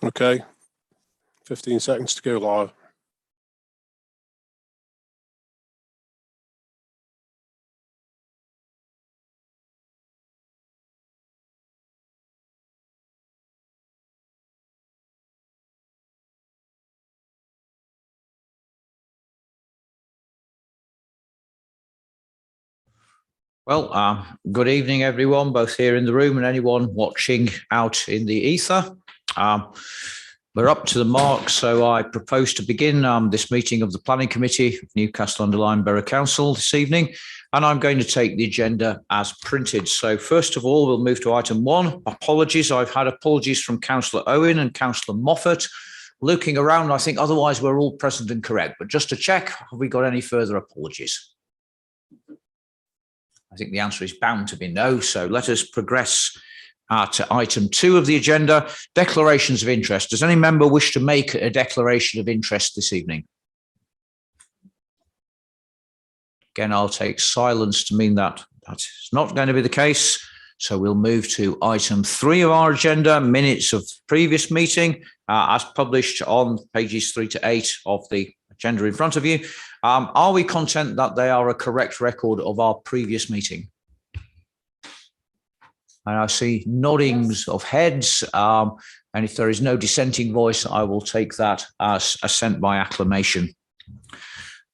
Okay, 15 seconds to go live. Well, good evening, everyone, both here in the room and anyone watching out in the ether. We're up to the mark, so I propose to begin this meeting of the Planning Committee of Newcastle-under-Lyme Borough Council this evening, and I'm going to take the agenda as printed. So first of all, we'll move to item 1, apologies. I've had apologies from Councillor Owen and Councillor Moffat. Looking around, I think otherwise we're all present and correct, but just to check, have we got any further apologies? I think the answer is bound to be no. So let us progress to item 2 of the agenda, declarations of interest. Does any member wish to make a declaration of interest this evening? Again, I'll take silence to mean that that's not going to be the case. So we'll move to item 3 of our agenda, minutes of previous meeting, as published on pages 3 to 8 of the agenda in front of you. Are we content that they are a correct record of our previous meeting? And I see noddings of heads, and if there is no dissenting voice, I will take that as assent by acclamation.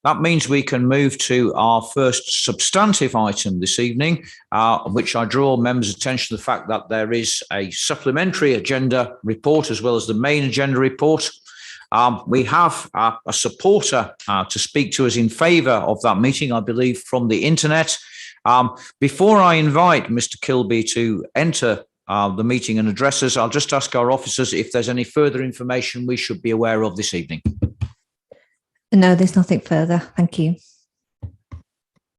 That means we can move to our first substantive item this evening, which I draw members' attention to the fact that there is a supplementary agenda report as well as the main agenda report. We have a supporter to speak to us in favour of that meeting, I believe, from the internet. Before I invite Mr. Kilby to enter the meeting and address us, I'll just ask our officers if there's any further information we should be aware of this evening. No, there's nothing further. Thank you.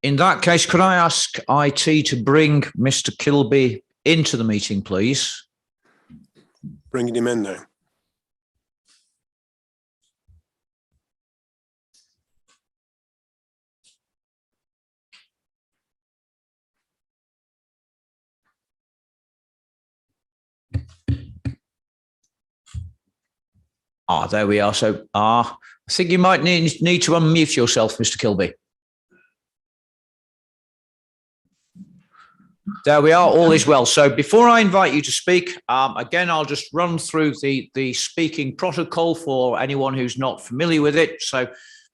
In that case, could I ask IT to bring Mr. Kilby into the meeting, please? Bringing him in now. There we are. So I think you might need to unmute yourself, Mr. Kilby. There we are. All is well. So before I invite you to speak, again, I'll just run through the speaking protocol for anyone who's not familiar with it. So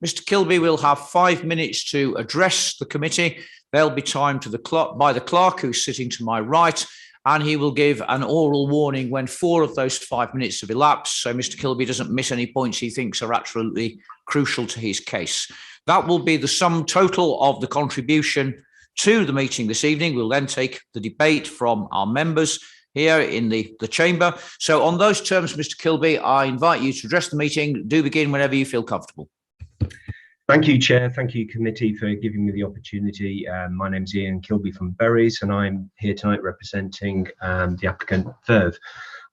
Mr. Kilby will have 5 minutes to address the committee. There'll be time to the clock by the clerk who's sitting to my right, and he will give an oral warning when 4 of those 5 minutes have elapsed, so Mr. Kilby doesn't miss any points he thinks are absolutely crucial to his case. That will be the sum total of the contribution to the meeting this evening. We'll then take the debate from our members here in the chamber. So on those terms, Mr. Kilby, I invite you to address the meeting. Do begin whenever you feel comfortable. Thank you, Chair. Thank you, Committee, for giving me the opportunity. My name's Ian Kilby from Berries, and I'm here tonight representing the applicant, Verve.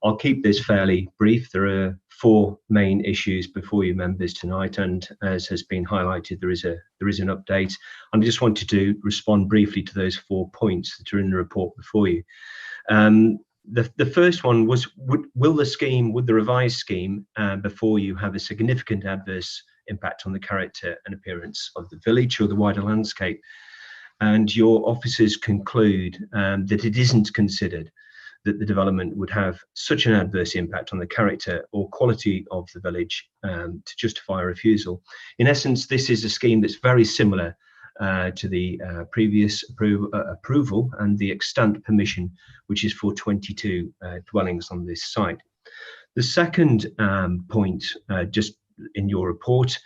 I'll keep this fairly brief. There are 4 main issues before you members tonight, and as has been highlighted, there is an update. And I just wanted to respond briefly to those 4 points that are in the report before you. The first one was, would the revised scheme before you have a significant adverse impact on the character and appearance of the village or the wider landscape? And your officers conclude that it isn't considered that the development would have such an adverse impact on the character or quality of the village to justify a refusal. In essence, this is a scheme that's very similar to the previous approval and the extant permission, which is for 22 dwellings on this site. The second point, just in your report,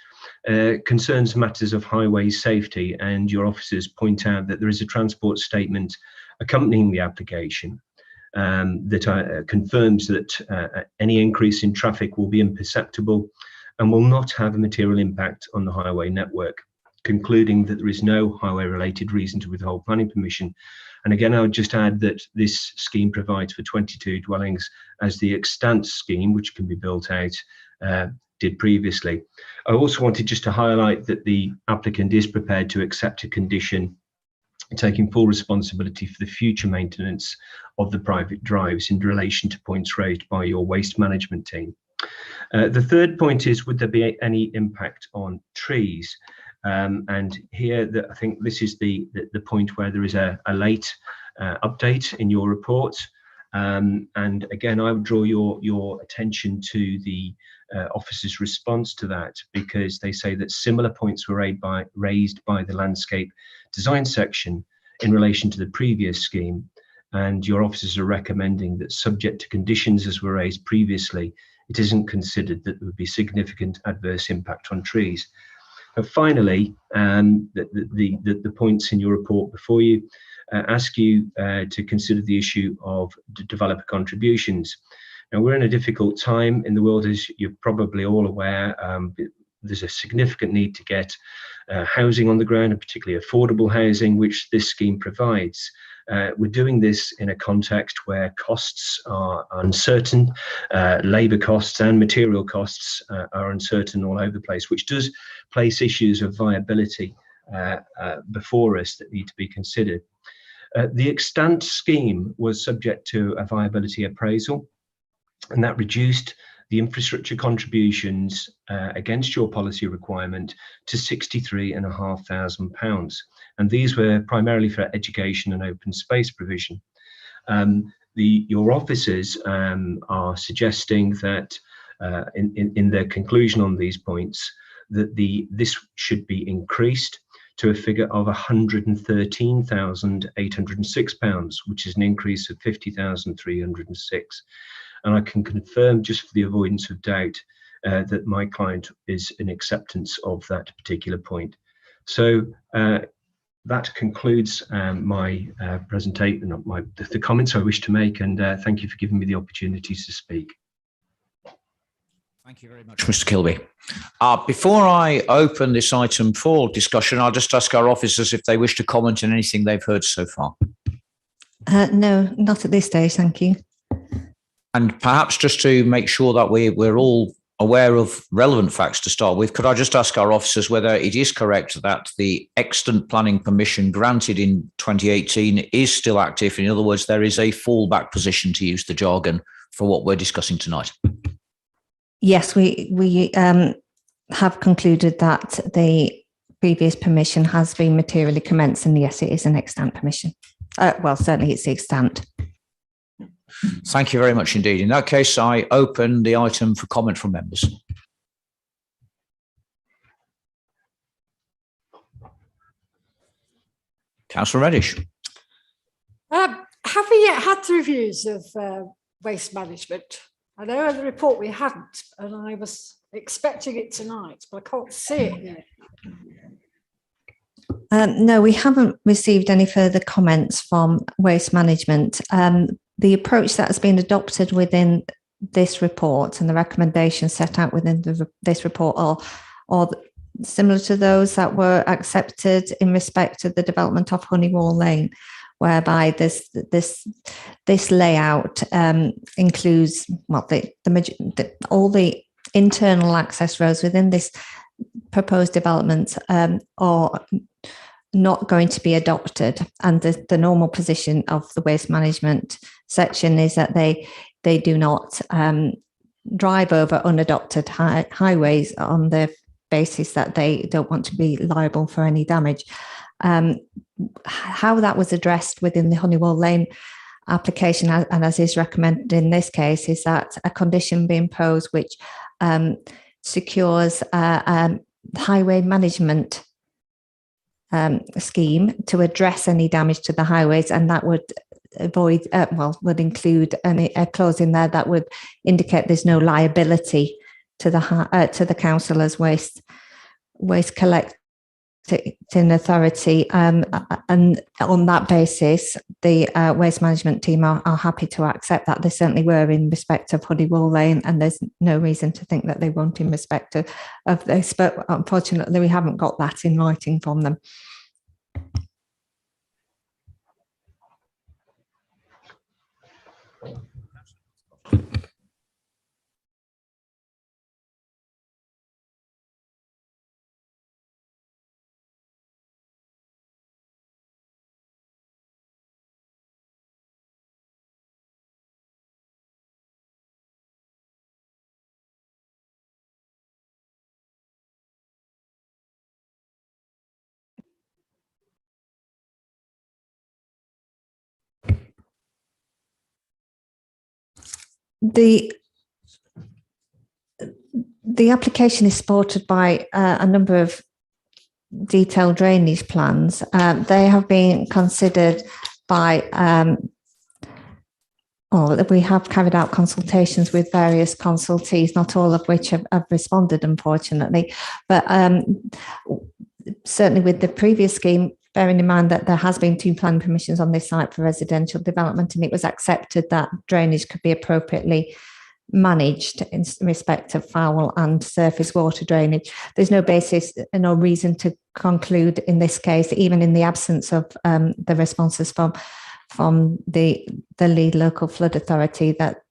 concerns matters of highway safety, and your officers point out that there is a transport statement accompanying the application that confirms that any increase in traffic will be imperceptible and will not have a material impact on the highway network, concluding that there is no highway related reason to withhold planning permission. And again, I would just add that this scheme provides for 22 dwellings as the extant scheme, which can be built out, did previously. I also wanted just to highlight that the applicant is prepared to accept a condition taking full responsibility for the future maintenance of the private drives in relation to points raised by your waste management team. The third point is, would there be any impact on trees? And here, I think this is the point where there is a late update in your report. And again, I would draw your attention to the officer's response to that, because they say that similar points were raised by the landscape design section in relation to the previous scheme. And your officers are recommending that, subject to conditions as were raised previously, it isn't considered that there would be significant adverse impact on trees. And finally, the points in your report before you ask you to consider the issue of developer contributions. Now, we're in a difficult time in the world, as you're probably all aware. There's a significant need to get housing on the ground, and particularly affordable housing, which this scheme provides. We're doing this in a context where costs are uncertain, labour costs and material costs are uncertain all over the place, which does place issues of viability before us that need to be considered. The extant scheme was subject to a viability appraisal, and that reduced the infrastructure contributions against your policy requirement to £63,500. And these were primarily for education and open space provision. Your officers are suggesting that in their conclusion on these points, that this should be increased to a figure of £113,806, which is an increase of £50,306. And I can confirm, just for the avoidance of doubt, that my client is in acceptance of that particular point. So that concludes my presentation, the comments I wish to make, and thank you for giving me the opportunity to speak. Thank you very much, Mr. Kilby. Before I open this item for discussion, I'll just ask our officers if they wish to comment on anything they've heard so far. No, not at this stage, thank you. And perhaps just to make sure that we're all aware of relevant facts to start with, could I just ask our officers whether it is correct that the extant planning permission granted in 2018 is still active? In other words, there is a fallback position, to use the jargon, for what we're discussing tonight. Yes, we have concluded that the previous permission has been materially commenced, and yes, it is an extant permission. Well, certainly it's the extant. Thank you very much indeed. In that case, I open the item for comment from members. Councillor Reddish. Have we yet had the reviews of waste management? I know in the report we hadn't, and I was expecting it tonight, but I can't see it yet. No, we haven't received any further comments from waste management. The approach that has been adopted within this report and the recommendations set out within this report are similar to those that were accepted in respect of the development of Honeywall Lane, whereby this layout includes, well, all the internal access roads within this proposed development are not going to be adopted, and the normal position of the waste management section is that they do not drive over unadopted highways on the basis that they don't want to be liable for any damage. How that was addressed within the Honeywall Lane application, and as is recommended in this case, is that a condition be imposed which secures highway management scheme to address any damage to the highways, and that would would include a clause in there that would indicate there's no liability to the council as waste collecting authority, and on that basis the waste management team are happy to accept that. They certainly were in respect of Honeywall Lane, and there's no reason to think that they won't in respect of this, but unfortunately we haven't got that in writing from them. The application is supported by a number of detailed drainage plans. They have been considered by, or we have carried out consultations with various consultees, not all of which have responded, unfortunately. But certainly with the previous scheme, bearing in mind that there has been 2 planning permissions on this site for residential development, and it was accepted that drainage could be appropriately managed in respect of foul and surface water drainage. There's no basis, no reason to conclude in this case, even in the absence of the responses from the lead local flood authority, that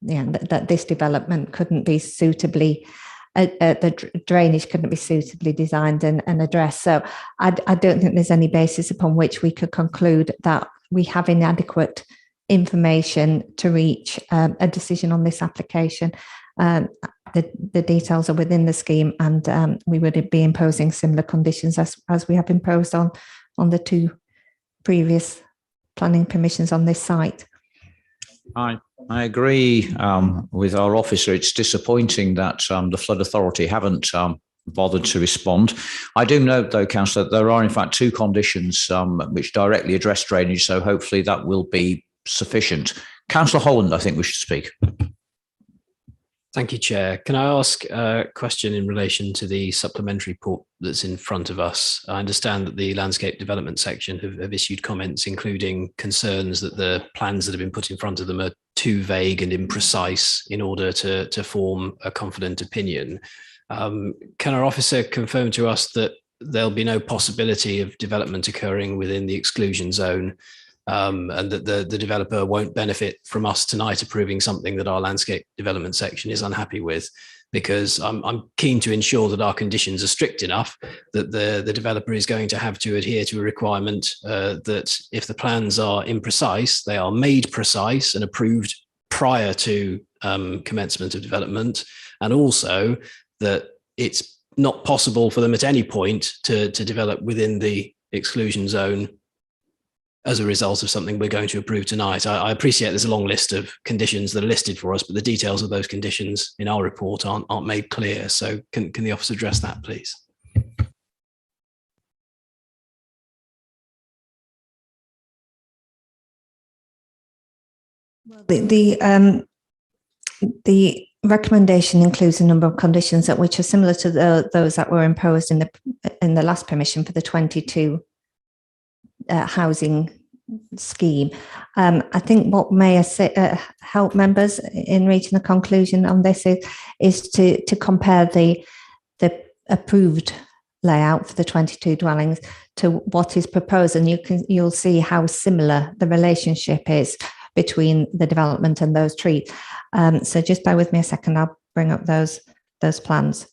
that this development couldn't be suitably, the drainage couldn't be suitably designed and addressed. So I don't think there's any basis upon which we could conclude that we have inadequate information to reach a decision on this application. The details are within the scheme, and we would be imposing similar conditions as we have imposed on the 2 previous planning permissions on this site. I agree with our officer. It's disappointing that the flood authority haven't bothered to respond. I do note, though, Councillor, that there are in fact 2 conditions which directly address drainage, so hopefully that will be sufficient. Councillor Holland, I think we should speak. Thank you, Chair. Can I ask a question in relation to the supplementary report that's in front of us? I understand that the landscape development section have issued comments, including concerns that the plans that have been put in front of them are too vague and imprecise in order to form a confident opinion. Can our officer confirm to us that there'll be no possibility of development occurring within the exclusion zone, and that the developer won't benefit from us tonight approving something that our landscape development section is unhappy with? Because I'm keen to ensure that our conditions are strict enough that the developer is going to have to adhere to a requirement that if the plans are imprecise, they are made precise and approved prior to commencement of development, and also that it's not possible for them at any point to develop within the exclusion zone as a result of something we're going to approve tonight. I appreciate there's a long list of conditions that are listed for us, but the details of those conditions in our report aren't made clear. So can the officer address that, please? Well, the recommendation includes a number of conditions that which are similar to those that were imposed in the last permission for the 22 housing scheme. I think what may help members in reaching a conclusion on this is to compare the approved layout for the 22 dwellings to what is proposed, and you'll see how similar the relationship is between the development and those trees. So just bear with me a second. I'll bring up those plans.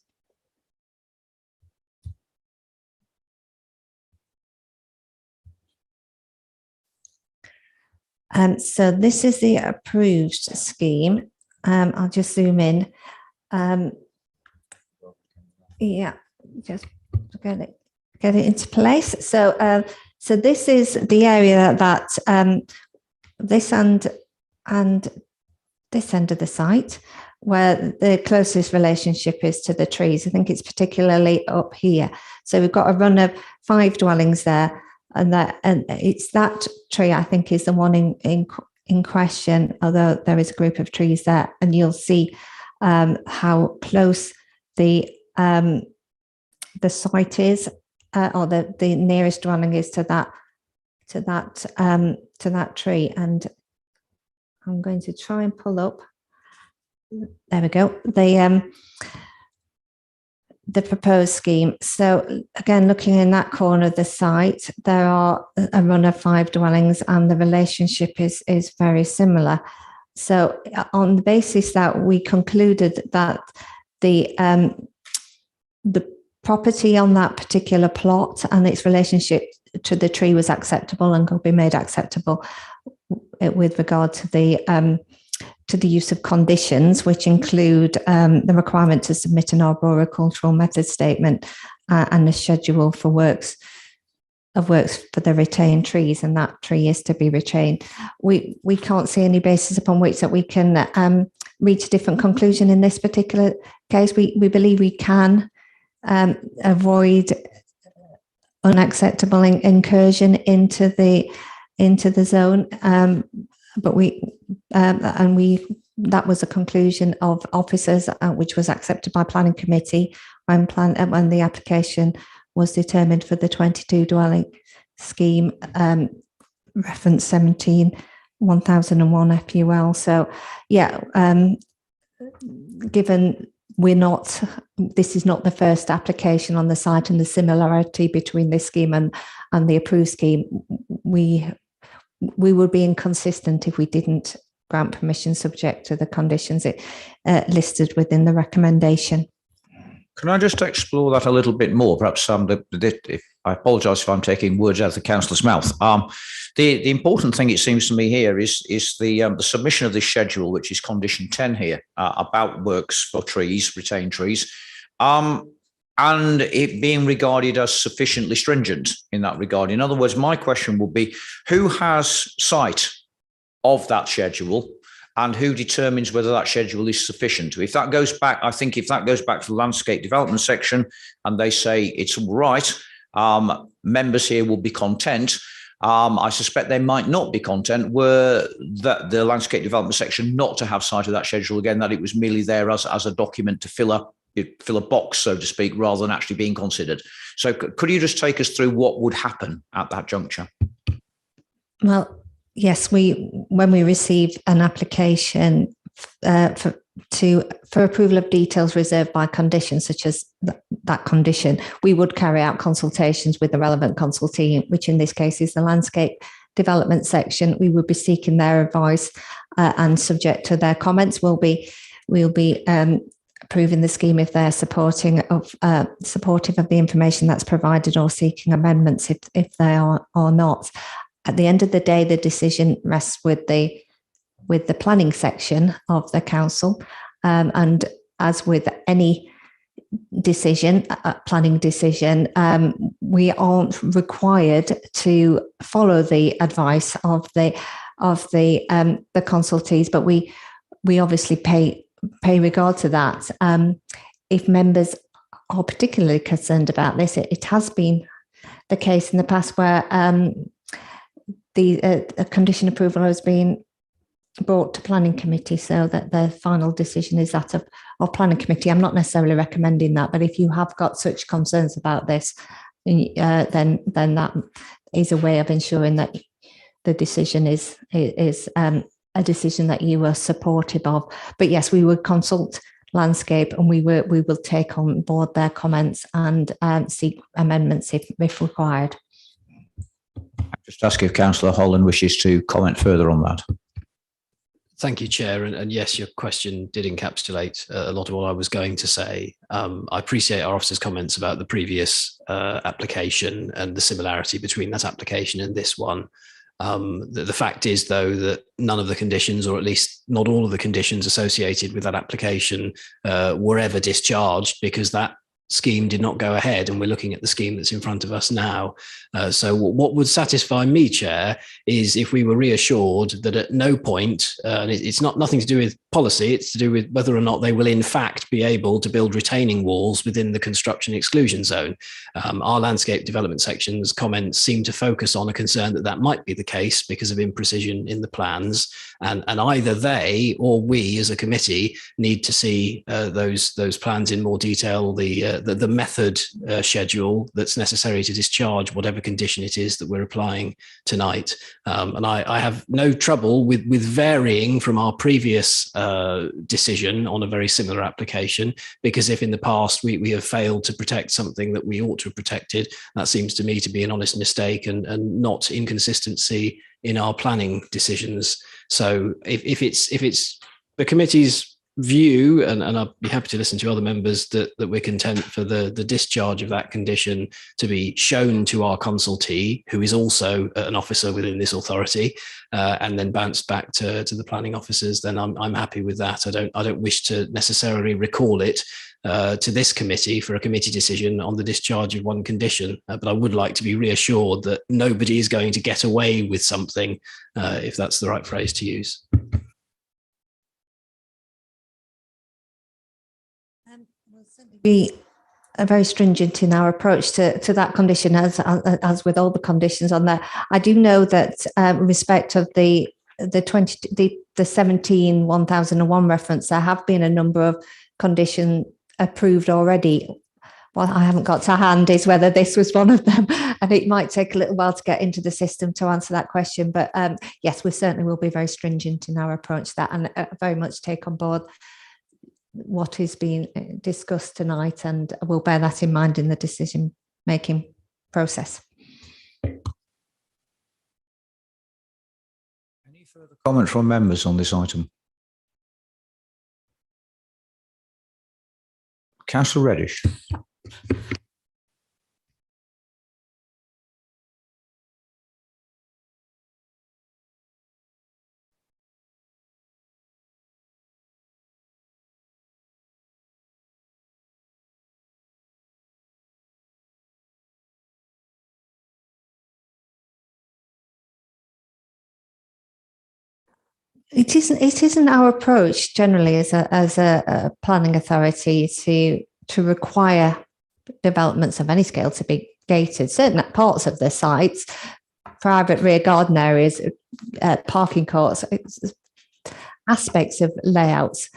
So this is the approved scheme. I'll just zoom in. Yeah, just get it into place. So this is the area that this and this end of the site, where the closest relationship is to the trees. I think it's particularly up here. So we've got a run of 5 dwellings there. And it's that tree, I think, is the one in question, although there is a group of trees there, and you'll see how close the site is, or the nearest dwelling is to that tree. And I'm going to try and pull up. There we go. The proposed scheme. So again, looking in that corner of the site, there are a run of 5 dwellings, and the relationship is very similar. So on the basis that we concluded that the property on that particular plot and its relationship to the tree was acceptable and could be made acceptable with regard to the use of conditions, which include the requirement to submit an arboricultural method statement and a schedule for works for the retained trees, and that tree is to be retained. We can't see any basis upon which that we can reach a different conclusion in this particular case. We believe we can avoid unacceptable incursion into the zone, but that was a conclusion of officers, which was accepted by planning committee when the application was determined for the 22 dwelling scheme, reference 17 1001 FUL. So yeah, given this is not the first application on the site, and the similarity between this scheme and the approved scheme, we would be inconsistent if we didn't grant permission subject to the conditions listed within the recommendation. Can I just explore that a little bit more? Perhaps if I apologise if I'm taking words out of the councillor's mouth. The important thing, it seems to me, here is the submission of this schedule, which is condition 10 here, about works for trees, retained trees, and it being regarded as sufficiently stringent in that regard. In other words, my question would be, who has sight of that schedule, and who determines whether that schedule is sufficient? If that goes back, I think if that goes back to the landscape development section and they say it's all right, members here will be content. I suspect they might not be content were that the landscape development section not to have sight of that schedule again, that it was merely there as a document to fill a box, so to speak, rather than actually being considered. So could you just take us through what would happen at that juncture? Well, yes, when we receive an application for approval of details reserved by condition, such as that condition, we would carry out consultations with the relevant consultee, which in this case is the landscape development section. We would be seeking their advice, and subject to their comments, we'll be approving the scheme if they're supportive of the information that's provided, or seeking amendments if they are or not. At the end of the day, the decision rests with the planning section of the council, and as with any decision, planning decision, we aren't required to follow the advice of the consultees, but we obviously pay regard to that. If members are particularly concerned about this, it has been the case in the past where a condition approval has been brought to planning committee, so that the final decision is that of planning committee. I'm not necessarily recommending that, but if you have got such concerns about this, then that is a way of ensuring that the decision is a decision that you are supportive of. But yes, we would consult landscape, and we will take on board their comments and seek amendments if required. Just ask if Councillor Holland wishes to comment further on that. Thank you, Chair. And yes, your question did encapsulate a lot of what I was going to say. I appreciate our officer's comments about the previous application and the similarity between that application and this one. The fact is, though, that none of the conditions, or at least not all of the conditions associated with that application, were ever discharged, because that scheme did not go ahead, and we're looking at the scheme that's in front of us now. So what would satisfy me, Chair, is if we were reassured that at no point, and it's nothing to do with policy, it's to do with whether or not they will in fact be able to build retaining walls within the construction exclusion zone. Our landscape development section's comments seem to focus on a concern that might be the case because of imprecision in the plans, and either they or we as a committee need to see those plans in more detail, the method schedule that's necessary to discharge whatever condition it is that we're applying tonight. And I have no trouble with varying from our previous decision on a very similar application, because if in the past we have failed to protect something that we ought to have protected, that seems to me to be an honest mistake and not inconsistency in our planning decisions. So if it's the committee's view, and I'll be happy to listen to other members, that we're content for the discharge of that condition to be shown to our consultee, who is also an officer within this authority, and then bounced back to the planning officers, then I'm happy with that. I don't wish to necessarily recall it to this committee for a committee decision on the discharge of one condition, but I would like to be reassured that nobody is going to get away with something, if that's the right phrase to use. We are very stringent in our approach to that condition, as with all the conditions on there. I do know that respect of the 17 1001 reference, there have been a number of conditions approved already. What I haven't got to hand is whether this was one of them, and it might take a little while to get into the system to answer that question. But yes, we certainly will be very stringent in our approach to that, and very much take on board what is being discussed tonight, and we'll bear that in mind in the decision-making process. Any further comments from members on this item? Councillor Reddish. It isn't our approach generally as a planning authority to require developments of any scale to be gated. Certain parts of the sites, private rear garden areas, parking courts, aspects of layouts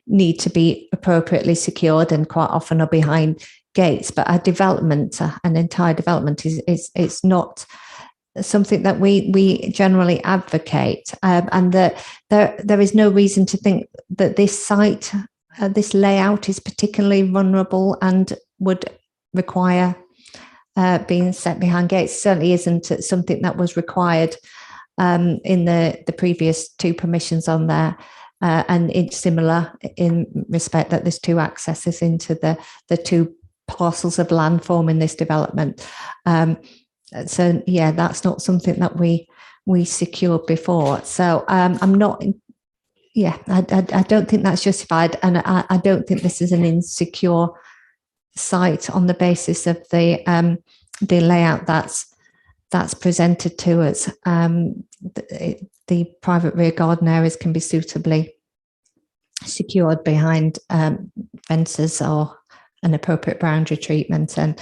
need to be appropriately secured, and quite often are behind gates. But a development, an entire development, is not something that we generally advocate, and that there is no reason to think that this site, this layout, is particularly vulnerable and would require being set behind gates. Certainly isn't something that was required in the previous two permissions on there, and it's similar in respect that there's two accesses into the two parcels of land forming this development. So yeah, that's not something that we secured before. So I'm not. Yeah, I don't think that's justified, and I don't think this is an insecure site on the basis of the layout that's presented to us. The private rear garden areas can be suitably secured behind fences or an appropriate boundary treatment, and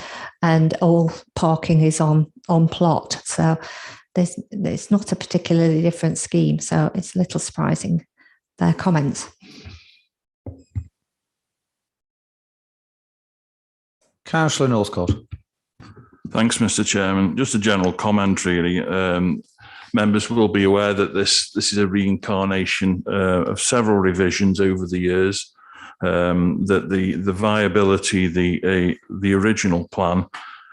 all parking is on plot. So there's not a particularly different scheme. So it's a little surprising, their comments. Councillor Northcott. Thanks, Mr. Chairman. Just a general comment, really. Members will be aware that this is a reincarnation of several revisions over the years. That the viability, the original plan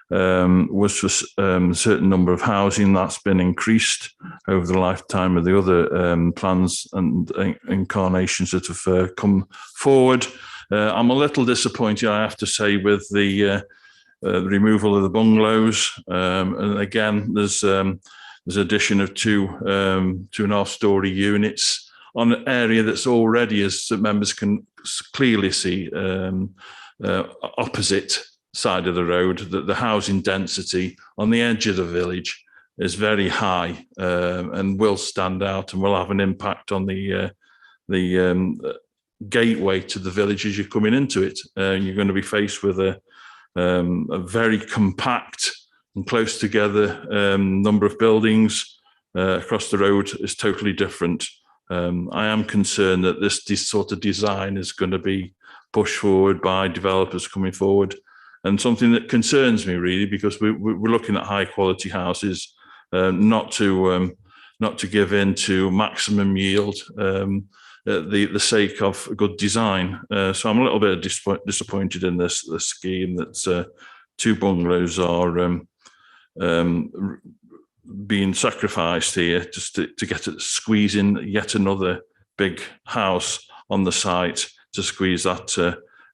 was for a certain number of housing. That's been increased over the lifetime of the other plans and incarnations that have come forward. I'm a little disappointed, I have to say, with the removal of the bungalows. And again, there's addition of two 2.5-storey units on an area that's already, as members can clearly see, opposite side of the road, that the housing density on the edge of the village is very high, and will stand out and will have an impact on the gateway to the village as you're coming into it. You're going to be faced with a very compact and close together number of buildings. Across the road is totally different. I am concerned that this sort of design is going to be pushed forward by developers coming forward, and something that concerns me really, because we're looking at high quality houses, not to give in to maximum yield at the sake of good design. So I'm a little bit disappointed in this scheme that two bungalows are being sacrificed here just to get it, squeeze in yet another big house on the site to squeeze that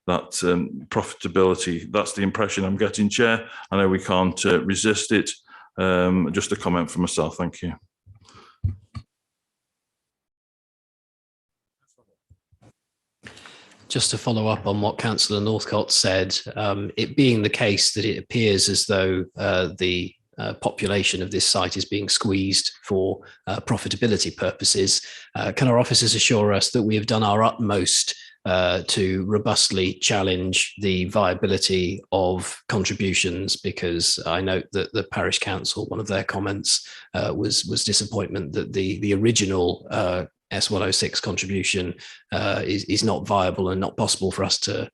profitability. That's the impression I'm getting, Chair. I know we can't resist it. Just a comment from myself. Thank you. Just to follow up on what Councillor Northcott said, it being the case that it appears as though the population of this site is being squeezed for profitability purposes, can our officers assure us that we have done our utmost to robustly challenge the viability of contributions, because I note that the parish council, one of their comments was disappointment that the original S106 contribution is not viable and not possible for us to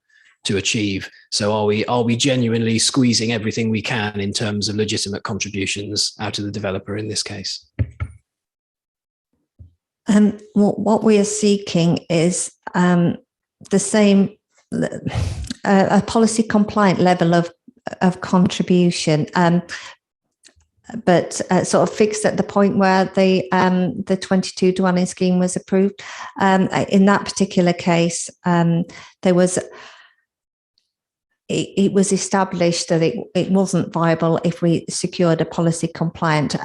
achieve. So are we genuinely squeezing everything we can in terms of legitimate contributions out of the developer in this case? What we are seeking is the same, a policy compliant level of contribution, but sort of fixed at the point where the 22 dwelling scheme was approved. In that particular case, it was established that it wasn't viable if we secured a policy compliant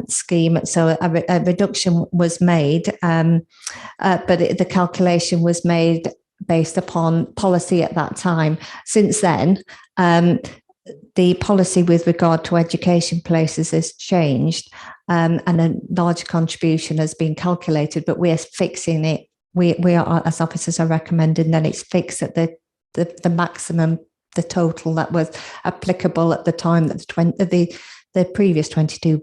scheme. So a reduction was made, but the calculation was made based upon policy at that time. Since then, the policy with regard to education places has changed, and a large contribution has been calculated, but we are fixing it. We are, as officers, are recommending that it's fixed at the maximum, the total that was applicable at the time that the previous 22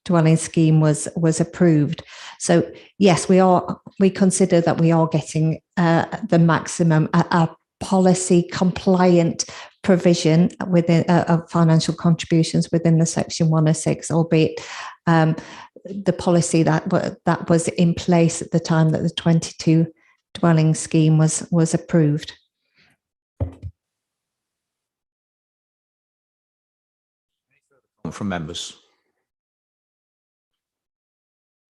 dwelling scheme was approved. So yes, we consider that we are getting the maximum, a policy compliant provision within of financial contributions within the section 106, albeit the policy that was in place at the time that the 22 dwelling scheme was approved. From members.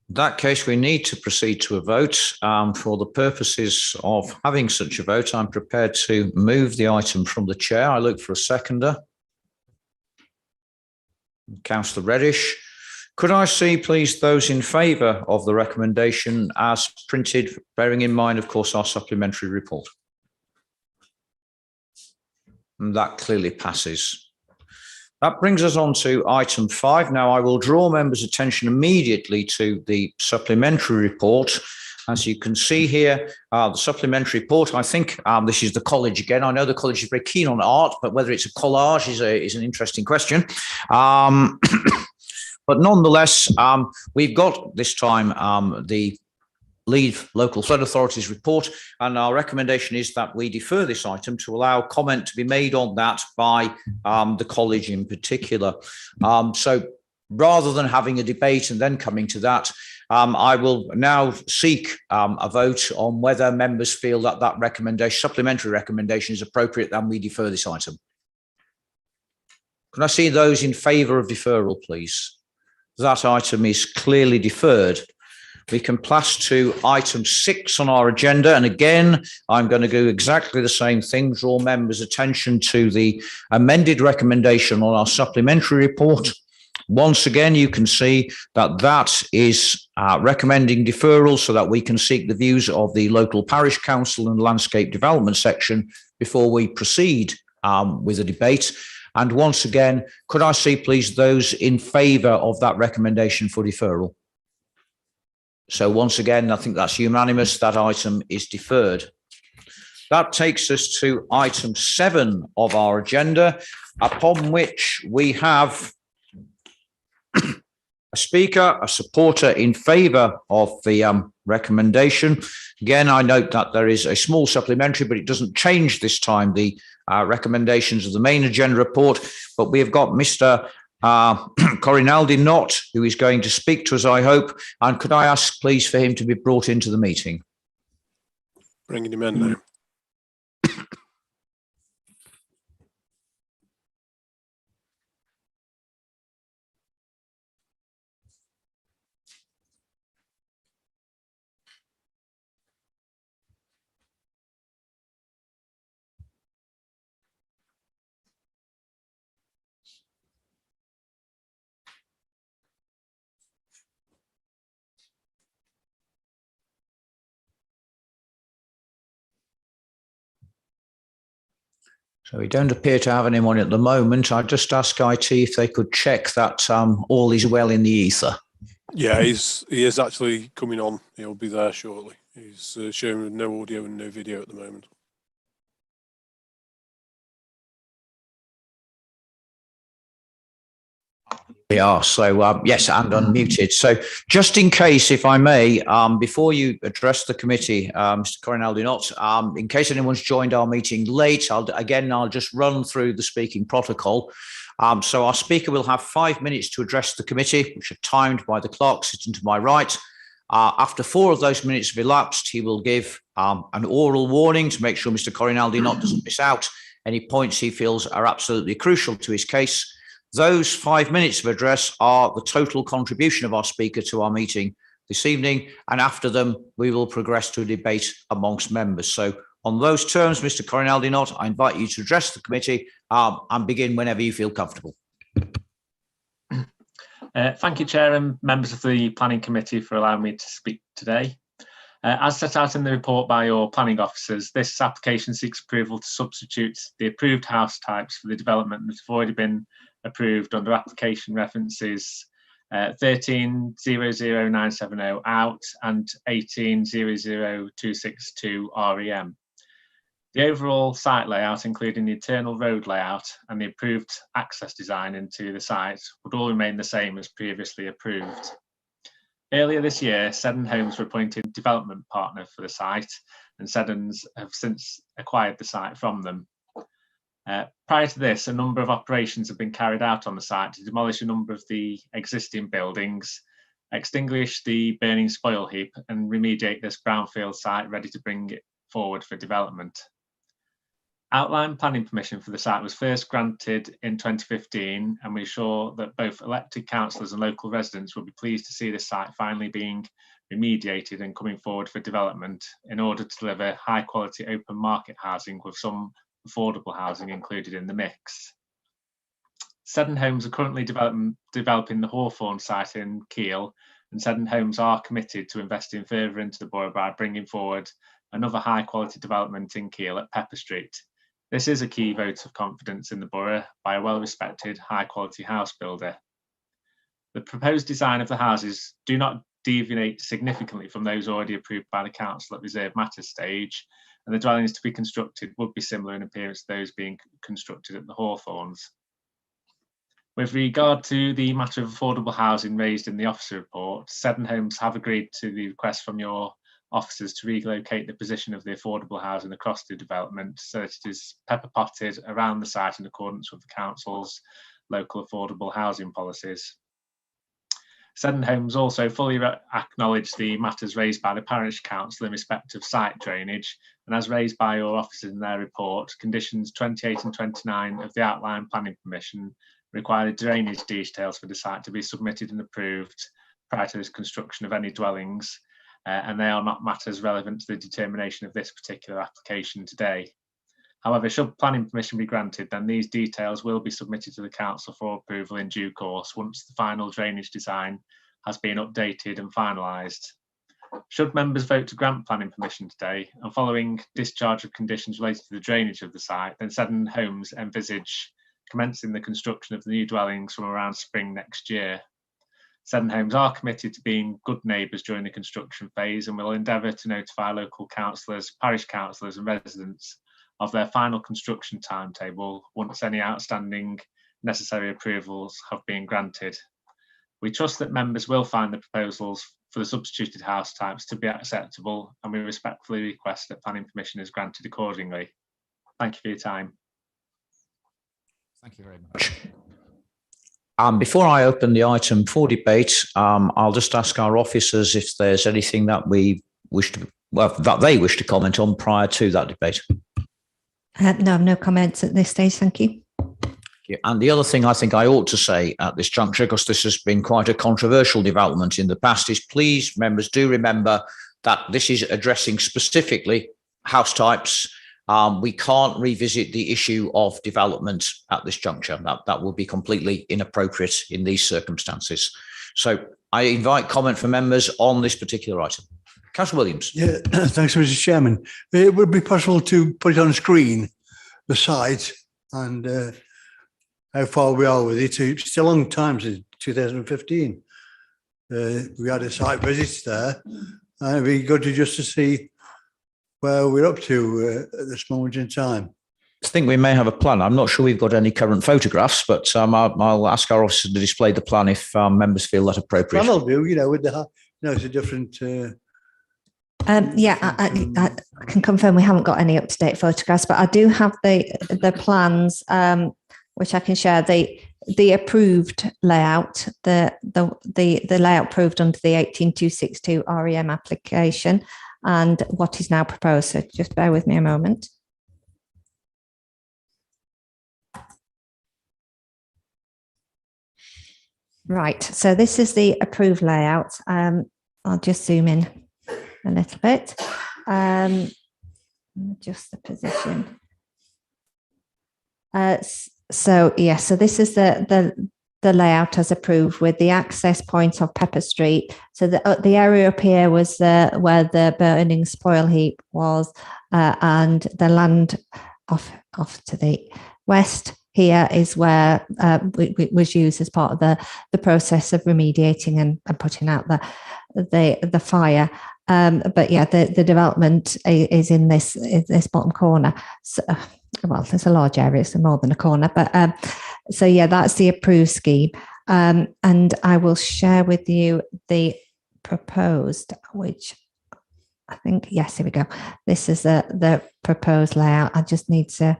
In that case, we need to proceed to a vote. For the purposes of having such a vote, I'm prepared to move the item from the chair. I look for a seconder. Councillor Reddish. Could I see, please, those in favour of the recommendation as printed, bearing in mind, of course, our supplementary report? And that clearly passes. That brings us on to item 5. Now, I will draw members' attention immediately to the supplementary report. As you can see here, the supplementary report, I think this is the college again. I know the college is very keen on art, but whether it's a collage is an interesting question. But nonetheless, we've got this time the lead local flood authorities report, and our recommendation is that we defer this item to allow comment to be made on that by the college in particular. So rather than having a debate and then coming to that, I will now seek a vote on whether members feel that that recommendation, supplementary recommendation, is appropriate, and we defer this item. Can I see those in favour of deferral, please? That item is clearly deferred. We can pass to item 6 on our agenda. And again, I'm going to do exactly the same thing, draw members' attention to the amended recommendation on our supplementary report. Once again, you can see that that is recommending deferral so that we can seek the views of the local parish council and landscape development section before we proceed with a debate. And once again, could I see, please, those in favour of that recommendation for deferral? So once again, I think that's unanimous. That item is deferred. That takes us to item 7 of our agenda, upon which we have a speaker, a supporter in favour of the recommendation. Again, I note that there is a small supplementary, but it doesn't change this time the recommendations of the main agenda report. But we have got Mr. Corinaldi Knott, who is going to speak to us, I hope. And could I ask, please, for him to be brought into the meeting? Bringing him in now. So we don't appear to have anyone at the moment. I just ask IT if they could check that all is well in the ether. Yeah, he is actually coming on. He'll be there shortly. He's showing with no audio and no video at the moment. We are. So, yes, and unmuted. So just in case, if I may, before you address the committee, Mr. Corinaldi-Knott, in case anyone's joined our meeting late, I'll just run through the speaking protocol. So our speaker will have 5 minutes to address the committee, which are timed by the clerk sitting to my right. After 4 of those minutes have elapsed, he will give an oral warning to make sure Mr. Corinaldi-Knott doesn't miss out any points he feels are absolutely crucial to his case. Those 5 minutes of address are the total contribution of our speaker to our meeting this evening, and after them, we will progress to a debate amongst members. So on those terms, Mr. Corinaldi-Knott, I invite you to address the committee and begin whenever you feel comfortable. Thank you, Chair, and members of the Planning Committee for allowing me to speak today. As set out in the report by your planning officers, this application seeks approval to substitute the approved house types for the development that have already been approved under application references 1300970 out and 1800262 REM. The overall site layout, including the internal road layout and the approved access design into the site, would all remain the same as previously approved. Earlier this year, Seddon Homes were appointed development partner for the site, and Seddons have since acquired the site from them. Prior to this, a number of operations have been carried out on the site to demolish a number of the existing buildings, extinguish the burning spoil heap, and remediate this brownfield site ready to bring it forward for development. Outline planning permission for the site was first granted in 2015, and we're sure that both elected councillors and local residents will be pleased to see this site finally being remediated and coming forward for development in order to deliver high quality open market housing with some affordable housing included in the mix. Seddon Homes are currently developing the Hawthorne site in Keele, and Seddon Homes are committed to investing further into the borough by bringing forward another high quality development in Keele at Pepper Street. This is a key vote of confidence in the borough by a well-respected high quality house builder. The proposed design of the houses do not deviate significantly from those already approved by the council at reserve matters stage, and the dwellings to be constructed would be similar in appearance to those being constructed at the Hawthorns. With regard to the matter of affordable housing raised in the officer report, Seddon Homes have agreed to the request from your officers to relocate the position of the affordable housing across the development so that it is pepper potted around the site in accordance with the council's local affordable housing policies. Seddon Homes also fully acknowledge the matters raised by the parish council in respect of site drainage, and as raised by your officers in their report, conditions 28 and 29 of the outline planning permission require the drainage details for the site to be submitted and approved prior to the construction of any dwellings, and they are not matters relevant to the determination of this particular application today. However, should planning permission be granted, then these details will be submitted to the council for approval in due course once the final drainage design has been updated and finalised. Should members vote to grant planning permission today, and following discharge of conditions related to the drainage of the site, then Seddon Homes envisage commencing the construction of the new dwellings from around spring next year. Seddon Homes are committed to being good neighbours during the construction phase and will endeavour to notify local councillors, parish councillors and residents of their final construction timetable once any outstanding necessary approvals have been granted. We trust that members will find the proposals for the substituted house types to be acceptable, and we respectfully request that planning permission is granted accordingly. Thank you for your time. Thank you very much. Before I open the item for debate, I'll just ask our officers if there's anything that we wish to, well, that they wish to comment on prior to that debate. No, no comments at this stage. Thank you. And the other thing I think I ought to say at this juncture, because this has been quite a controversial development in the past, is please, members, do remember that this is addressing specifically house types. We can't revisit the issue of development at this juncture. That would be completely inappropriate in these circumstances. So I invite comment from members on this particular item. Councillor Williams. Yeah, thanks, Mr. Chairman. It would be possible to put it on screen, the site, and how far we are with it. It's a long time since 2015. We had a site visit there, And it'd be good to see where we're up to at this moment in time. I think we may have a plan. I'm not sure we've got any current photographs, but I'll ask our officer to display the plan if members feel that appropriate. Plan will do, with the, it's a different. Yeah, I can confirm we haven't got any up-to-date photographs, but I do have the plans, which I can share. The approved layout, the layout approved under the 18262 REM application, and what is now proposed. So just bear with me a moment. Right, so this is the approved layout. I'll just zoom in a little bit. Adjust the position. So this is the layout as approved with the access point of Pepper Street. So the area up here was where the burning spoil heap was, and the land off to the west here is where was used as part of the process of remediating and putting out the fire. But yeah, the development is in this bottom corner. So, well, there's a large area, so more than a corner. But so yeah, that's the approved scheme. And I will share with you the proposed, which I think, yes, here we go. This is the proposed layout. I just need to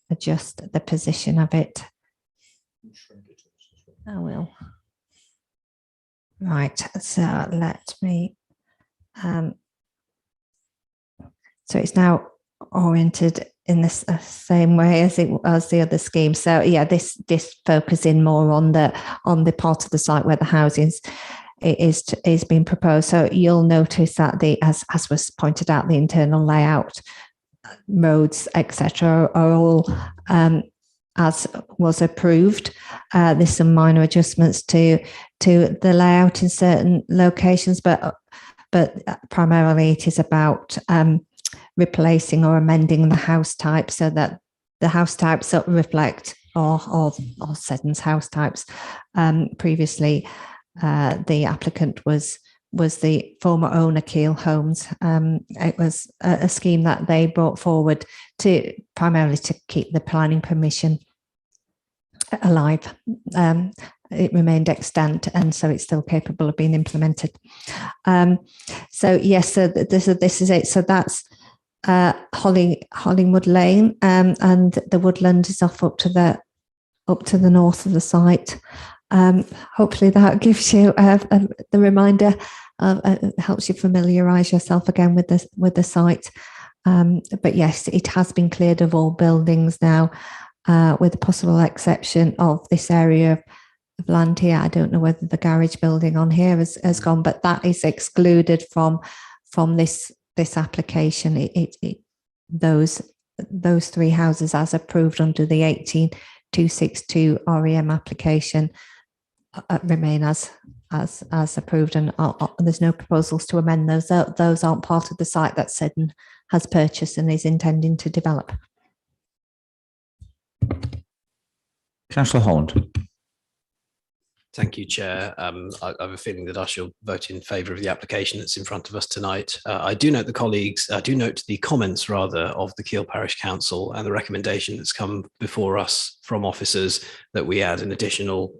adjust the position of it. I will. Right, so let me, so it's now oriented in the same way as the other scheme. So yeah, this focusing more on the part of the site where the housing is being proposed. So you'll notice that as was pointed out, the internal layout, roads, etc., are all as was approved. There's some minor adjustments to the layout in certain locations, but primarily it is about replacing or amending the house type so that the house types reflect or Seddon's house types. Previously, the applicant was the former owner Keel Homes. It was a scheme that they brought forward primarily to keep the planning permission alive. It remained extant, and so it's still capable of being implemented. So yes, so this is it. So that's Hollingwood Lane, and the woodland is up to the north of the site. Hopefully that gives you the reminder, helps you familiarise yourself again with the site. But yes, it has been cleared of all buildings now, with the possible exception of this area of land here. I don't know whether the garage building on here has gone, but that is excluded from this application. Those three houses as approved under the 18262 REM application remain as approved, and there's no proposals to amend those. Those aren't part of the site that Seddon has purchased and is intending to develop. Councillor Holland. Thank you, Chair. I have a feeling that I shall vote in favour of the application that's in front of us tonight. I do note the comments rather of the Keele Parish Council and the recommendation that's come before us from officers that we add an additional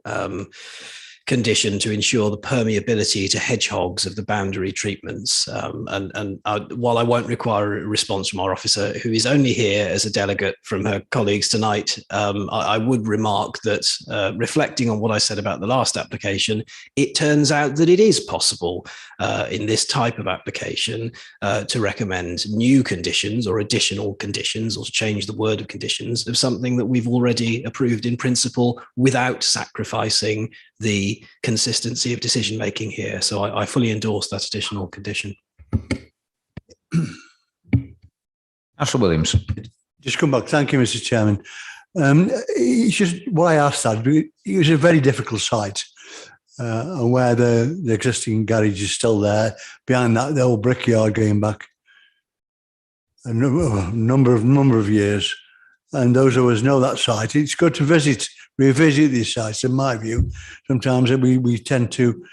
condition to ensure the permeability to hedgehogs of the boundary treatments. While I won't require a response from our officer, who is only here as a delegate from her colleagues tonight, I would remark that reflecting on what I said about the last application, it turns out that it is possible in this type of application to recommend new conditions or additional conditions, or to change the word of conditions of something that we've already approved in principle without sacrificing the consistency of decision making here. So I fully endorse that additional condition. Councillor Williams. Just come back. Thank you, Mr. Chairman. It's just what I asked that. It was a very difficult site, and where the existing garage is still there. Behind that, the old brickyard going back a number of years. And those of us know that site. It's good to revisit these sites. In my view, sometimes we tend to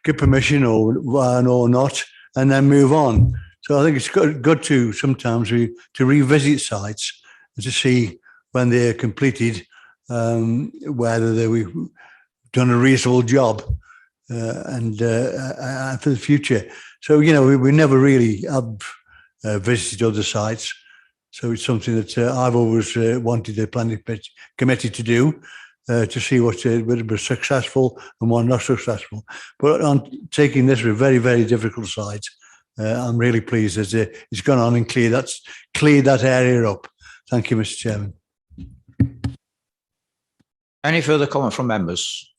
give permission or not, and then move on. So I think it's good to sometimes to revisit sites and to see when they're completed, whether we've done a reasonable job and for the future. So, we never really have visited other sites. So it's something that I've always wanted the planning committee to do, to see what was successful and what not successful. But on taking this with very, very difficult sites, I'm really pleased that it's gone on and cleared that area up. Thank you, Mr. Chairman. Any further comment from members?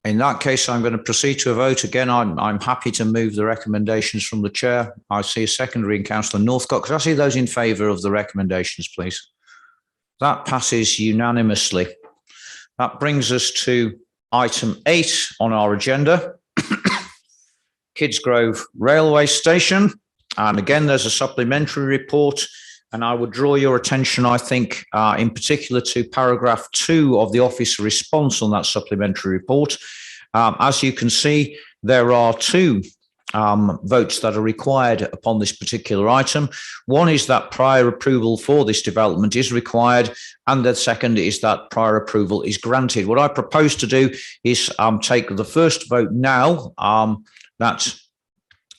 In that case, I'm going to proceed to a vote. Again, I'm happy to move the recommendations from the chair. I see a secondary in Councillor Northcott. Could I see those in favour of the recommendations, please? That passes unanimously. That brings us to item 8 on our agenda, Kidsgrove Railway Station. And again, there's a supplementary report. And I would draw your attention, I think, in particular to paragraph 2 of the officer response on that supplementary report. As you can see, there are 2 votes that are required upon this particular item. One is that prior approval for this development is required, and the second is that prior approval is granted. What I propose to do is take the first vote now, that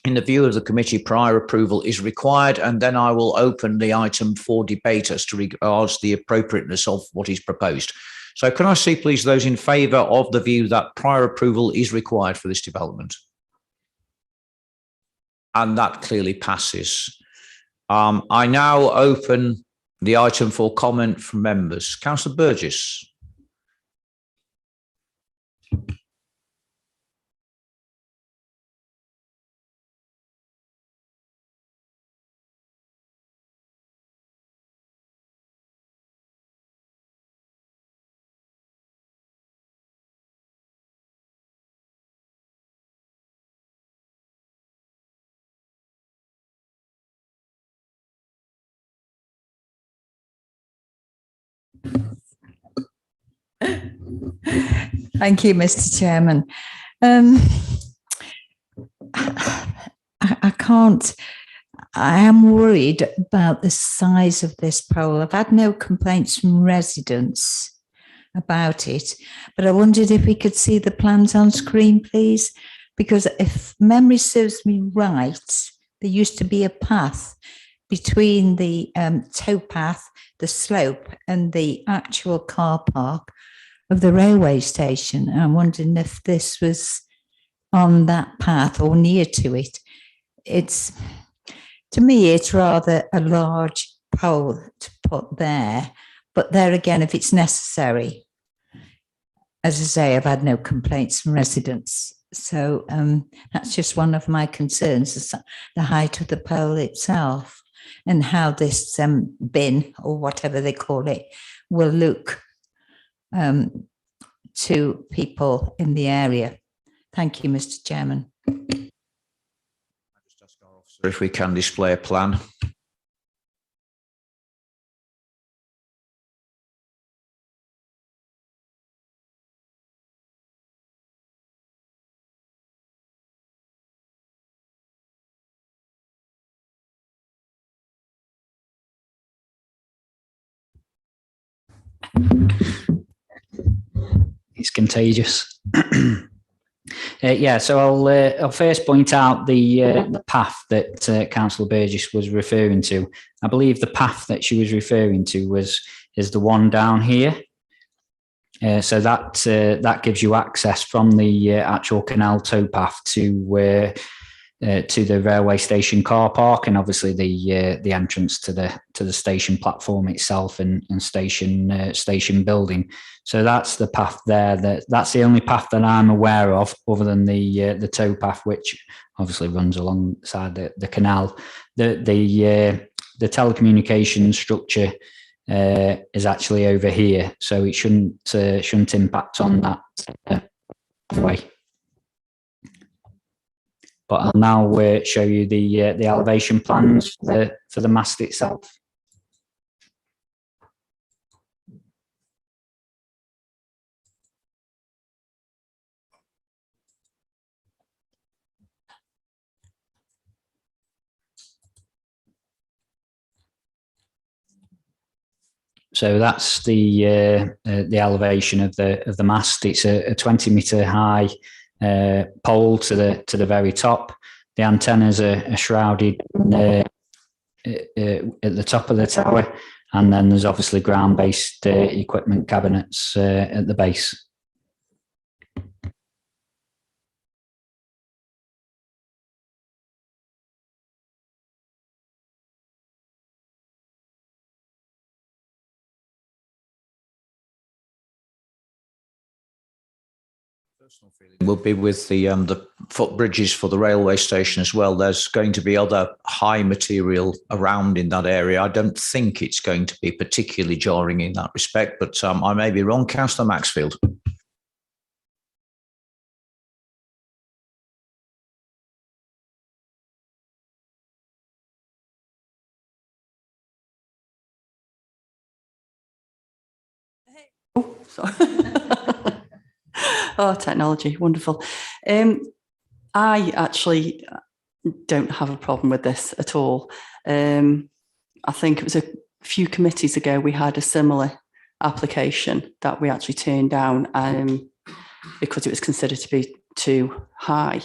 in the view of the committee, prior approval is required, and then I will open the item for debate as to regards the appropriateness of what is proposed. So can I see, please, those in favour of the view that prior approval is required for this development? And that clearly passes. I now open the item for comment from members. Councillor Burgess. Thank you, Mr. Chairman. I am worried about the size of this pole. I've had no complaints from residents about it, but I wondered if we could see the plans on screen, please, because if memory serves me right, there used to be a path between the towpath, the slope, and the actual car park of the railway station. I'm wondering if this was on that path or near to it. To me, it's rather a large pole to put there, but there again, if it's necessary. As I say, I've had no complaints from residents. So that's just one of my concerns, the height of the pole itself and how this bin, or whatever they call it, will look to people in the area. Thank you, Mr. Chairman. Just ask our officer if we can display a plan. It's contagious. Yeah, so I'll first point out the path that Councillor Burgess was referring to. I believe the path that she was referring to is the one down here. So that gives you access from the actual canal towpath to the railway station car park, and obviously the entrance to the station platform itself and station building. So that's the path there. That's the only path that I'm aware of, other than the towpath, which obviously runs alongside the canal. The telecommunications structure is actually over here, so it shouldn't impact on that way. But I'll now show you the elevation plans for the mast itself. So that's the elevation of the mast. It's a 20-meter high pole to the very top. The antennas are shrouded at the top of the tower, and then there's obviously ground-based equipment cabinets at the base. Will be with the footbridges for the railway station as well. There's going to be other high material around in that area. I don't think it's going to be particularly jarring in that respect, but I may be wrong. Councillor Maxfield. Oh, sorry. Oh, technology, wonderful. I actually don't have a problem with this at all. I think it was a few committees ago we had a similar application that we actually turned down because it was considered to be too high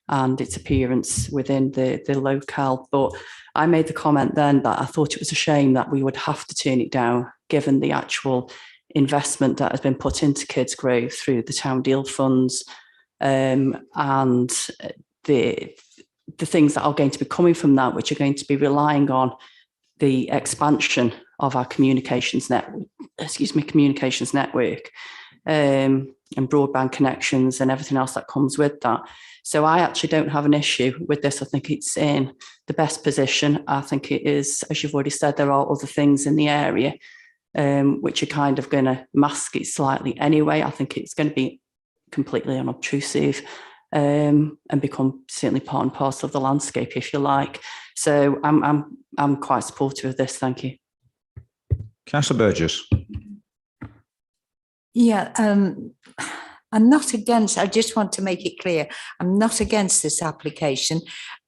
and its appearance within the locale. But I made the comment then that I thought it was a shame that we would have to turn it down given the actual investment that has been put into Kids Grove through the town deal funds and the things that are going to be coming from that, which are going to be relying on the expansion of our communications network and broadband connections and everything else that comes with that. So I actually don't have an issue with this. I think it's in the best position. I think it is, as you've already said, there are other things in the area which are kind of going to mask it slightly anyway. I think it's going to be completely unobtrusive and become certainly part and parcel of the landscape, if you like. So I'm quite supportive of this. Thank you. Councillor Burgess. Yeah, I'm not against, I just want to make it clear, I'm not against this application.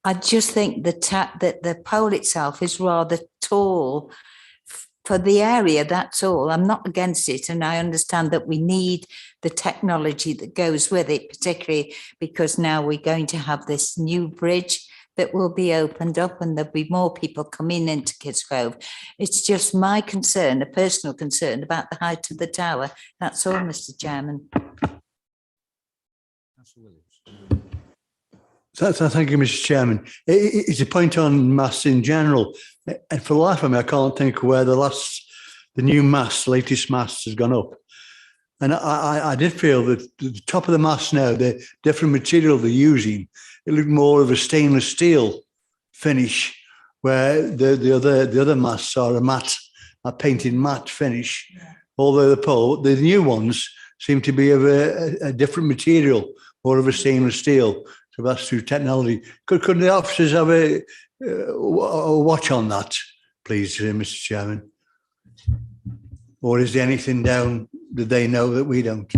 I just think that the pole itself is rather tall for the area, that's all. I'm not against it, and I understand that we need the technology that goes with it, particularly because now we're going to have this new bridge that will be opened up and there'll be more people coming into Kids Grove. It's just my concern, a personal concern about the height of the tower. That's all, Mr. Chairman. Thank you, Mr. Chairman. It's a point on masts in general. And for the life of me, I can't think of where the new mast, latest mast has gone up. And I did feel that the top of the mast now, the different material they're using, it looked more of a stainless steel finish, where the other masts are a painted matte finish. Yeah. Although the new ones seem to be of a different material, more of a stainless steel. So that's through technology. Could the officers have a watch on that, please, Mr. Chairman? Or is there anything down that they know that we don't?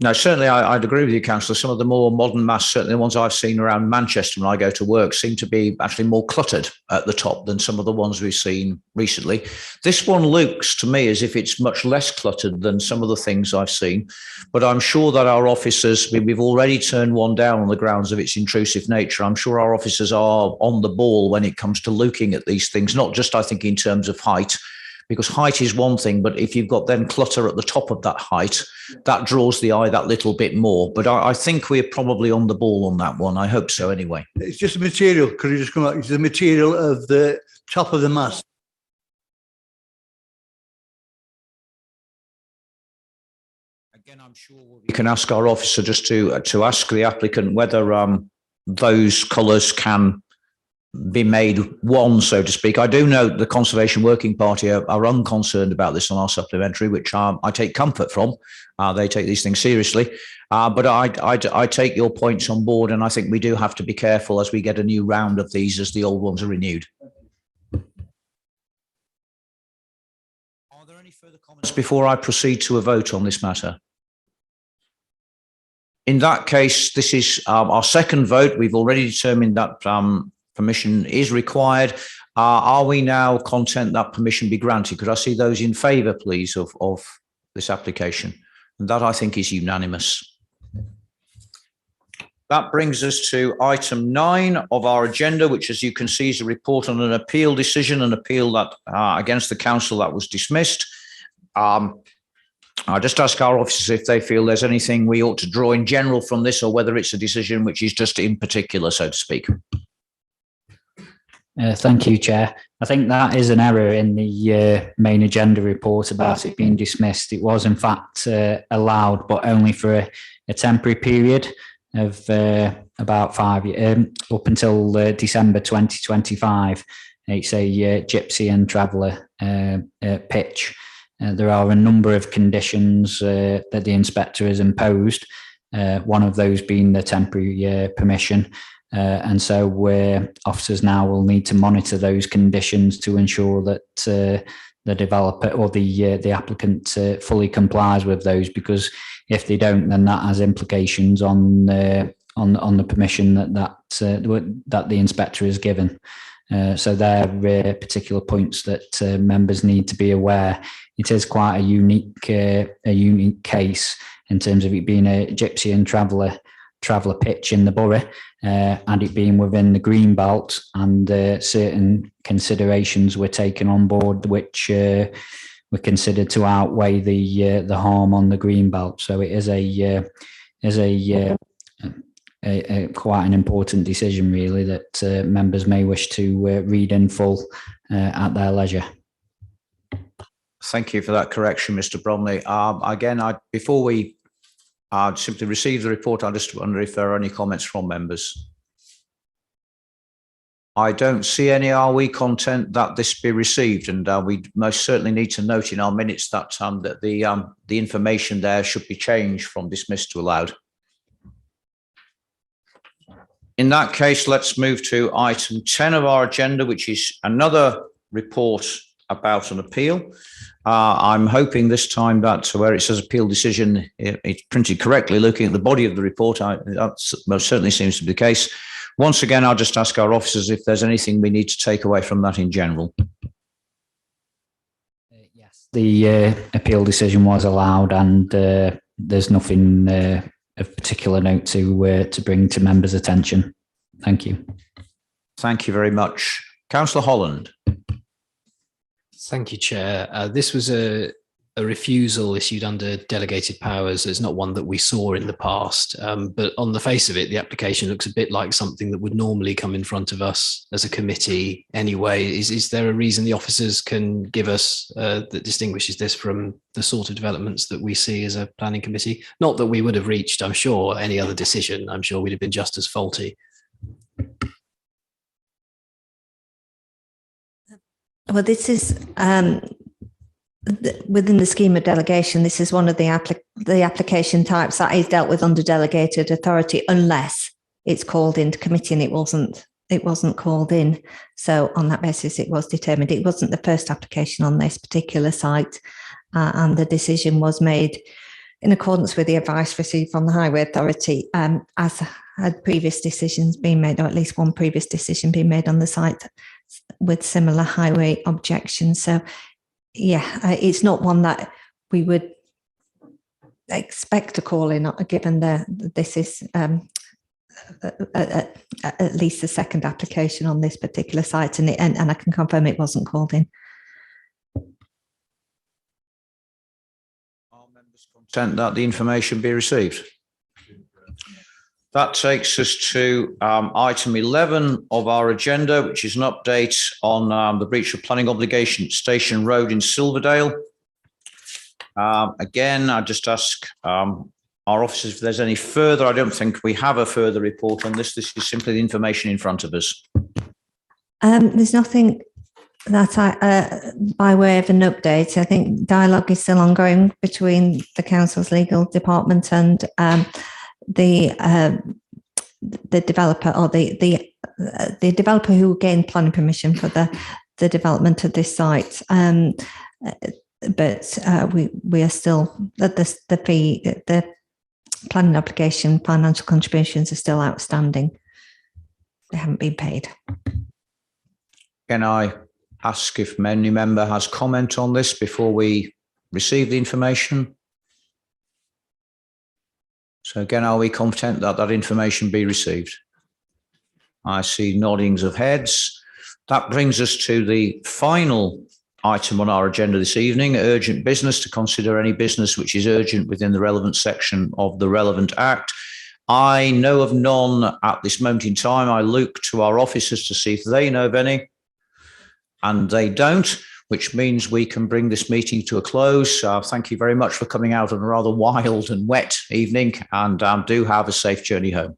No, certainly I'd agree with you, Councillor. Some of the more modern masts, certainly the ones I've seen around Manchester when I go to work, seem to be actually more cluttered at the top than some of the ones we've seen recently. This one looks to me as if it's much less cluttered than some of the things I've seen, but I'm sure that our officers, we've already turned one down on the grounds of its intrusive nature. I'm sure our officers are on the ball when it comes to looking at these things, not just, I think, in terms of height, because height is one thing, but if you've got then clutter at the top of that height, that draws the eye that little bit more. But I think we're probably on the ball on that one. I hope so anyway. It's just a material. Could you just come out? It's the material of the top of the mast. Again, I'm sure we can ask our officer just to ask the applicant whether those colours can be made one, so to speak. I do know the Conservation Working Party are unconcerned about this on our supplementary, which I take comfort from. They take these things seriously. But I take your points on board, and I think we do have to be careful as we get a new round of these as the old ones are renewed. Are there any further comments before I proceed to a vote on this matter? In that case, this is our second vote. We've already determined that permission is required. Are we now content that permission be granted? Could I see those in favour, please, of this application? And that, I think, is unanimous. That brings us to item 9 of our agenda, which, as you can see, is a report on an appeal decision, an appeal that against the council that was dismissed. I'll just ask our officers if they feel there's anything we ought to draw in general from this, or whether it's a decision which is just in particular, so to speak. Thank you, Chair. I think that is an error in the main agenda report about it being dismissed. It was, in fact, allowed, but only for a temporary period of about 5 years, up until December 2025. It's a gypsy and traveller pitch. There are a number of conditions that the inspector has imposed, one of those being the temporary permission. And so officers now will need to monitor those conditions to ensure that the developer or the applicant fully complies with those, because if they don't, then that has implications on the permission that the inspector has given. So there are particular points that members need to be aware. It is quite a unique case in terms of it being a gypsy and traveller pitch in the borough, and it being within the green belt, and certain considerations were taken on board which were considered to outweigh the harm on the green belt. So it is a quite an important decision, really, that members may wish to read in full at their leisure. Thank you for that correction, Mr. Bromley. Again, before we simply receive the report, I just wonder if there are any comments from members. I don't see any. Are we content that this be received? And we most certainly need to note in our minutes that that the information there should be changed from dismissed to allowed. In that case, let's move to item 10 of our agenda, which is another report about an appeal. I'm hoping this time that where it says appeal decision, it's printed correctly. Looking at the body of the report, that most certainly seems to be the case. Once again, I'll just ask our officers if there's anything we need to take away from that in general. Yes, the appeal decision was allowed, and there's nothing of particular note to bring to members' attention. Thank you. Thank you very much. Councillor Holland. Thank you, Chair. This was a refusal issued under delegated powers. It's not one that we saw in the past, but on the face of it, the application looks a bit like something that would normally come in front of us as a committee anyway. Is there a reason the officers can give us that distinguishes this from the sort of developments that we see as a planning committee? Not that we would have reached, I'm sure, any other decision. I'm sure we'd have been just as faulty. Well, this is within the scheme of delegation. This is one of the application types that is dealt with under delegated authority, unless it's called into committee, and it wasn't called in. So on that basis, it was determined it wasn't the first application on this particular site, and the decision was made in accordance with the advice received from the Highway Authority, as had previous decisions been made, or at least one previous decision being made on the site with similar highway objections. So yeah, it's not one that we would expect to call in, given this is at least the second application on this particular site, and I can confirm it wasn't called in. Are members content that the information be received? That takes us to item 11 of our agenda, which is an update on the breach of planning obligation at Station Road in Silverdale. Again, I just ask our officers if there's any further. I don't think we have a further report on this. This is simply the information in front of us. There's nothing that by way of an update. I think dialogue is still ongoing between the council's legal department and the developer, or the developer who gained planning permission for the development of this site. But we are still the planning application financial contributions are still outstanding. They haven't been paid. Can I ask if any member has comment on this before we receive the information? So again, are we content that that information be received? I see noddings of heads. That brings us to the final item on our agenda this evening, urgent business, to consider any business which is urgent within the relevant section of the relevant act. I know of none at this moment in time. I look to our officers to see if they know of any, and they don't, which means we can bring this meeting to a close. Thank you very much for coming out on a rather wild and wet evening, and do have a safe journey home.